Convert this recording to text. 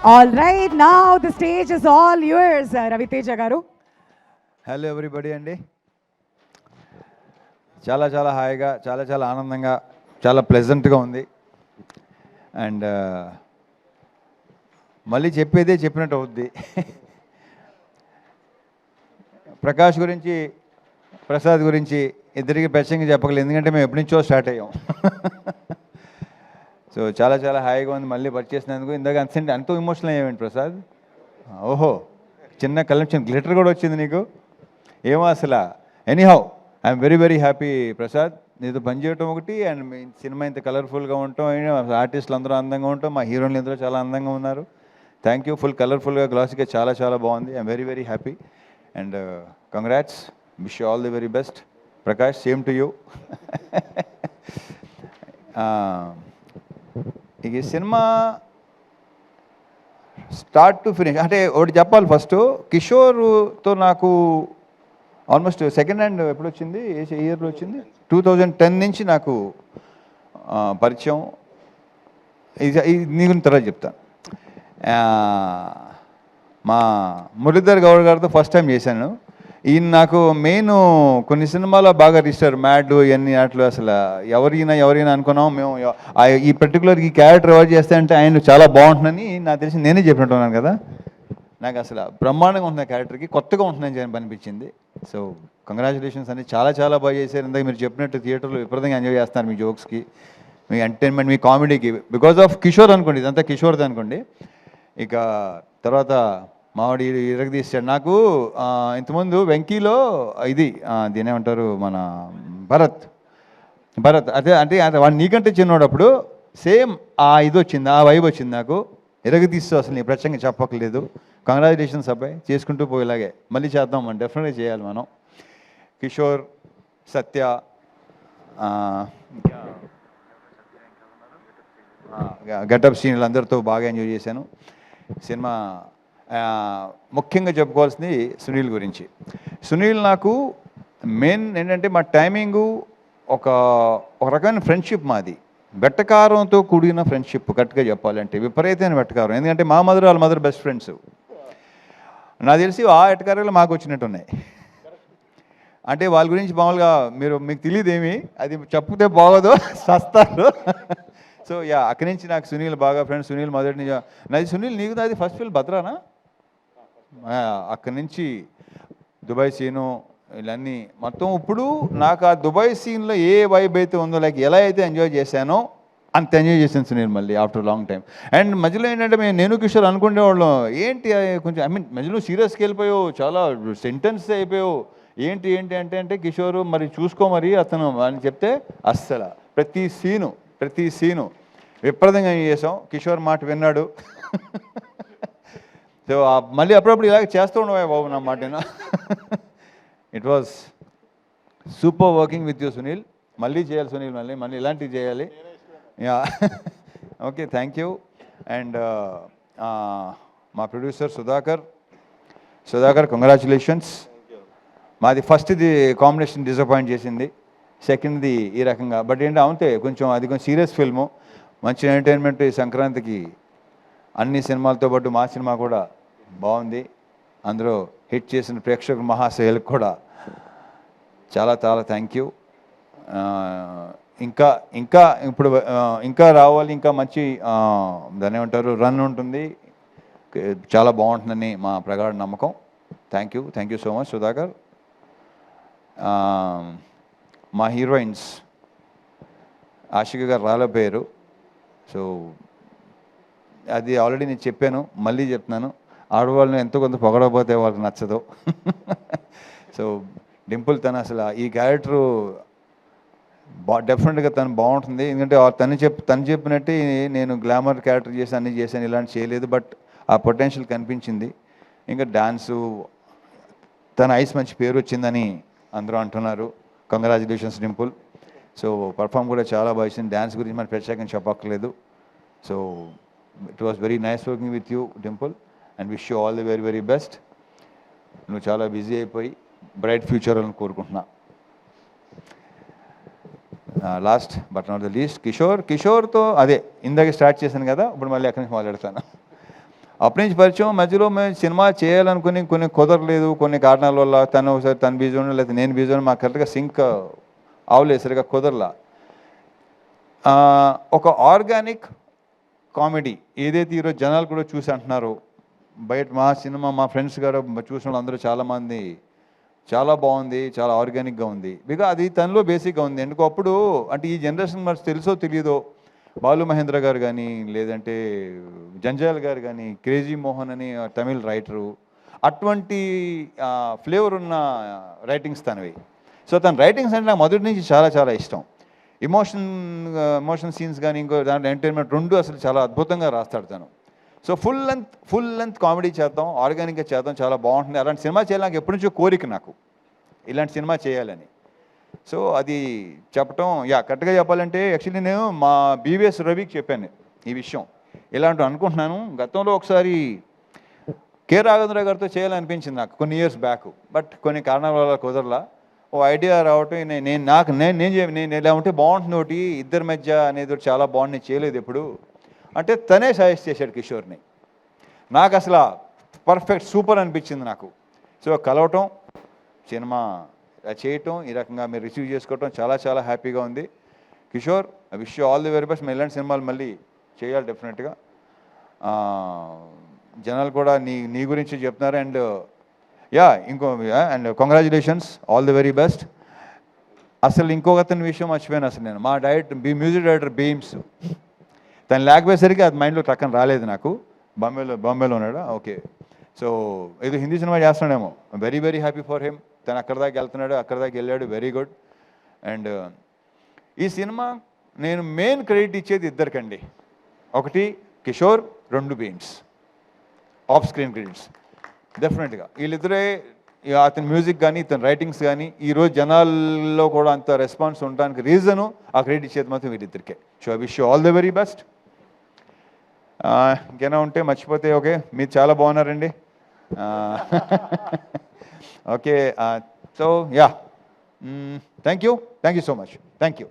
All right, now the stage is all yours, Raviteja garu. Hello everybody అండి. చాలా చాలా హాయిగా, చాలా చాలా ఆనందంగా, చాలా ప్లెజెంట్గా ఉంది. అండ్ మళ్ళీ చెప్పేదే చెప్పినట్టు అవుద్ది. ప్రకాష్ గురించి, ప్రసాద్ గురించి ఇద్దరికి ప్రత్యేకంగా చెప్పగలేదు, ఎందుకంటే మేము ఎప్పటి నుంచో స్టార్ట్ అయ్యాం. సో చాలా చాలా హాయిగా ఉంది మళ్ళీ పరిచేసినందుకు. ఇందాక అంత ఇమోషనల్ అయ్యామండి ప్రసాద్. ఓహో, చిన్న కలెక్షన్ గ్లిటర్ కూడా వచ్చింది నీకు, ఏమో అసలు. Anyhow I'm very very happy Prasad, నీతో పనిచేయటం ఒకటి, అండ్ మీ సినిమా ఇంత కలర్ఫుల్గా ఉండటం, ఆర్టిస్టులు అందరూ అందంగా ఉండటం, మా హీరోయిన్లు అందరూ చాలా అందంగా ఉన్నారు. Thank you. ఫుల్ కలర్ఫుల్గా, గ్లాసీగా చాలా చాలా బాగుంది. I'm very very happy and congrats. Wish you all the very best Prakash. Same to you. ఇక ఈ సినిమా స్టార్ట్ టు ఫినిష్ అంటే ఒకటి చెప్పాలి. ఫస్ట్ కిషోర్తో నాకు ఆల్మోస్ట్ సెకండ్ హ్యాండ్ ఎప్పుడు వచ్చింది, ఏ ఇయర్లో వచ్చింది, 2010 నుంచి నాకు పరిచయం. ఇది నీ గురించి తర్వాత చెప్తాను. మా మురళీధర్ గౌడ్ గారితో ఫస్ట్ టైం చేశాను. ఈయన నాకు మెయిన్ కొన్ని సినిమాలో బాగా రిజిస్టర్, మ్యాడ్ ఇవన్నీ అట్లు అసలు ఎవరైనా అనుకున్నాం మేము. ఈ పర్టికులర్ ఈ క్యారెక్టర్ ఎవరు చేస్తే అంటే ఆయన చాలా బాగుంటుందని నాకు తెలిసి నేనే చెప్పినట్టున్నాను కదా. నాకు అసలు బ్రహ్మాండంగా ఉంటుంది క్యారెక్టర్కి, కొత్తగా ఉంటుందని అనిపించింది. సో కంగ్రాచులేషన్స్ అని చాలా చాలా బాగా చేశారు. ఇందాక మీరు చెప్పినట్టు థియేటర్లో విపరీతంగా ఎంజాయ్ చేస్తున్నారు మీ జోక్స్కి, మీ ఎంటర్టైన్మెంట్, మీ కామెడీకి, బికాజ్ ఆఫ్ కిషోర్ అనుకోండి, ఇదంతా కిషోర్ది అనుకోండి. ఇక తర్వాత మావాడి ఇరగదీశాడు. నాకు ఇంతకుముందు వెంకీలో ఇది దీని ఏమంటారు, మన భరత్ అదే అంటే వాడు నీకంటే చిన్నోడప్పుడు సేమ్ ఇది వచ్చింది, ఆ వైబ్ వచ్చింది నాకు. ఇరగదీస్తూ అసలు నీ ప్రత్యేకంగా చెప్పక్కర్లేదు. కంగ్రాచులేషన్స్ అబ్బాయి, చేసుకుంటూ పోయేలాగే మళ్ళీ చేద్దాం, మనం డెఫినెట్గా చేయాలి మనం. కిషోర్, సత్య, గెటప్ సీన్లు అందరితో బాగా ఎంజాయ్ చేశాను. సినిమా ముఖ్యంగా చెప్పుకోవాల్సింది సునీల్ గురించి. సునీల్ నాకు మెయిన్ ఏంటంటే మా టైమింగు ఒక రకమైన ఫ్రెండ్షిప్ మాది, వెట్టకారంతో కూడిన ఫ్రెండ్షిప్. కరెక్ట్గా చెప్పాలంటే విపరీతమైన వెట్టకారం, ఎందుకంటే మా మదర్ వాళ్ళ మదర్ బెస్ట్ ఫ్రెండ్స్. నాకు తెలిసి ఆ వెట్టకారాలు మాకు వచ్చినట్టు ఉన్నాయి. అంటే వాళ్ళ గురించి మామూలుగా మీకు తెలియదు ఏమి, అది చెప్తే బాగోదు, సస్తారు. సో అక్కడి నుంచి నాకు సునీల్ బాగా ఫ్రెండ్స్. సునీల్ మొదటి నుంచి నాది సునీల్, నీకు నాది ఫస్ట్ ఫిల్మ్ భద్రానా. అక్కడి నుంచి దుబాయ్ సీను ఇవన్నీ మొత్తం. ఇప్పుడు నాకు ఆ దుబాయ్ సీన్లో ఏ వైబ్ అయితే ఉందో, లైక్ ఎలా అయితే ఎంజాయ్ చేశానో అంత ఎంజాయ్ చేశాను సునీల్ మళ్ళీ ఆఫ్టర్ లాంగ్ టైం. అండ్ మధ్యలో ఏంటంటే నేను కిషోర్ అనుకునేవాళ్ళం, ఏంటి కొంచెం మధ్యలో సీరియస్కి వెళ్ళిపోయావు, చాలా సెంటెన్స్ అయిపోయావు, ఏంటి అంటే కిషోర్ మరి చూసుకో మరి అతను అని చెప్తే అస్సలు ప్రతి సీను విపరీతంగా చేసాం. కిషోర్ మాట విన్నాడు. సో మళ్ళీ అప్పుడప్పుడు ఇలాగ చేస్తూ ఉండవా బాబు నా మాట. It was super working with you Sunil. మళ్ళీ చేయాలి సునీల్, మళ్ళీ ఇలాంటివి చేయాలి. Yeah okay, thank you. And మా ప్రొడ్యూసర్ సుధాకర్ కంగ్రాచులేషన్స్. మాది ఫస్ట్ది కాంబినేషన్ డిసప్పాయింట్ చేసింది, సెకండ్ది ఈ రకంగా. బట్ అంతే కొంచెం అది కొంచెం సీరియస్ ఫిల్ము, మంచి ఎంటర్టైన్మెంట్. ఈ సంక్రాంతికి అన్ని సినిమాలతో పాటు మా సినిమా కూడా బాగుంది. అందులో హిట్ చేసిన ప్రేక్షకుల మహాశయులకు కూడా చాలా చాలా థ్యాంక్ యూ. ఇంకా రావాలి, ఇంకా మంచి దాన్ని ఏమంటారు రన్ ఉంటుంది, చాలా బాగుంటుందని మా ప్రగాఢ నమ్మకం. Thank you so much Sudhakar. మా హీరోయిన్స్ ఆషిక గారు రాలేపోయారు. సో అది ఆల్రెడీ నేను చెప్పాను, మళ్ళీ చెప్తున్నాను, ఆడవాళ్ళని ఎంతో కొంత పొగడకపోతే వాళ్ళకి నచ్చదు. సో డింపుల్ తను అసలు ఈ క్యారెక్టరు డెఫినెట్గా తను బాగుంటుంది, ఎందుకంటే తను చెప్పినట్టే నేను గ్లామర్ క్యారెక్టర్ అన్నీ చేశాను, ఇలాంటి చేయలేదు. బట్ ఆ పొటెన్షియల్ కనిపించింది. ఇంకా డాన్సు, తన ఐస్ మంచి పేరు వచ్చిందని అందరూ అంటున్నారు. కంగ్రాచులేషన్స్ డింపుల్. సో పర్ఫామ్ కూడా చాలా బాగా ఇచ్చింది. డ్యాన్స్ గురించి మనం ప్రత్యేకంగా చెప్పక్కర్లేదు. So it was very nice working with you Dimple and wish you all the very very best. నువ్వు చాలా బిజీ అయిపోయి బ్రైట్ ఫ్యూచర్ అని కోరుకుంటున్నా. Last but not the least కిషోర్తో అదే ఇందాక స్టార్ట్ చేశాను కదా, ఇప్పుడు మళ్ళీ అక్కడి నుంచి మాట్లాడతాను. అప్పటి నుంచి పరిచయం. మధ్యలో మేము సినిమా చేయాలనుకుని కొన్ని కుదరలేదు, కొన్ని కారణాల వల్ల. తను ఒకసారి తను బిజీ ఉండడం, లేకపోతే నేను బిజీ ఉండడం, మాకు కరెక్ట్గా సింక్ అవలేదు, సరిగా కుదరలా. ఒక ఆర్గానిక్ కామెడీ ఏదైతే ఈరోజు జనాలు కూడా చూసి అంటున్నారు, బయట మా సినిమా మా ఫ్రెండ్స్ గారు చూసిన వాళ్ళు అందరూ చాలామంది చాలా బాగుంది, చాలా ఆర్గానిక్గా ఉంది. బికాజ్ అది తనలో బేసిక్గా ఉంది. ఎందుకు అప్పుడు అంటే ఈ జనరేషన్ మరి తెలుసో తెలియదో, బాలు మహేంద్ర గారు కానీ, లేదంటే జంజాల్ గారు కానీ, క్రేజీ మోహన్ అని తమిళ్ రైటరు, అటువంటి ఫ్లేవర్ ఉన్న రైటింగ్స్ తనవి. సో తన రైటింగ్స్ అంటే నాకు మొదటి నుంచి చాలా చాలా ఇష్టం. ఎమోషన్ సీన్స్ కానీ, ఇంకో దాంట్లో ఎంటర్టైన్మెంట్ రెండు అసలు చాలా అద్భుతంగా రాస్తాడు తను. సో ఫుల్ లెంత్ కామెడీ చేద్దాం, ఆర్గానిక్గా చేద్దాం, చాలా బాగుంటుంది. అలాంటి సినిమా చేయాలి నాకు ఎప్పటి నుంచో కోరిక, నాకు ఇలాంటి సినిమా చేయాలని. సో అది చెప్పటం, కరెక్ట్గా చెప్పాలంటే యాక్చువల్లీ నేను మా బీవీఎస్ రవికి చెప్పాను ఈ విషయం. ఇలాంటి అనుకుంటున్నాను. గతంలో ఒకసారి కె రాఘవేంద్ర గారితో చేయాలనిపించింది నాకు కొన్ని ఇయర్స్ బ్యాక్, బట్ కొన్ని కారణాల వల్ల కుదరలా. ఓ ఐడియా రావటం, నేను ఇలా ఉంటే బాగుంటుంది ఒకటి ఇద్దరి మధ్య అనేది ఒకటి చాలా బాగుంది, నేను చేయలేదు ఎప్పుడు అంటే తనే సజెస్ట్ చేశాడు కిషోర్ని. నాకు అసలు పర్ఫెక్ట్ సూపర్ అనిపించింది నాకు. సో కలవటం, సినిమా చేయటం, ఈ రకంగా మీరు రిసీవ్ చేసుకోవటం చాలా చాలా హ్యాపీగా ఉంది. Kishore, I wish you all the very best. మేము ఇలాంటి సినిమాలు మళ్ళీ చేయాలి డెఫినెట్గా. జనాలు కూడా నీ గురించి చెప్తున్నారు. And and congratulations, all the very best. అసలు ఇంకొక అతని విషయం మర్చిపోయాను అసలు నేను. మా మ్యూజిక్ డైరెక్టర్ బీమ్స్, తను లేకపోయేసరికి అది మైండ్లో టక్కన రాలేదు నాకు. బాంబేలో ఉన్నాడా? ఓకే. సో ఏదో హిందీ సినిమా చేస్తున్నాడేమో. Very very happy for him. తను అక్కడ దాకా వెళ్తున్నాడు, అక్కడ దాకా వెళ్ళాడు, వెరీ గుడ్. అండ్ ఈ సినిమా నేను మెయిన్ క్రెడిట్ ఇచ్చేది ఇద్దరికండి. ఒకటి కిషోర్, రెండు బీమ్స్. ఆఫ్ స్క్రీన్ క్రెడిట్స్ డెఫినెట్గా వీళ్ళిద్దరే. అతని మ్యూజిక్ కానీ, ఇతని రైటింగ్స్ కానీ ఈరోజు జనాల్లో కూడా అంత రెస్పాన్స్ ఉండడానికి రీజను ఆ క్రెడిట్ ఇచ్చేది మాత్రం వీళ్ళిద్దరికే. So I wish you all the very best. ఇంకేనా ఉంటే మర్చిపోతే ఓకే. మీరు చాలా బాగున్నారండి. Okay. So thank you so much. Thank you.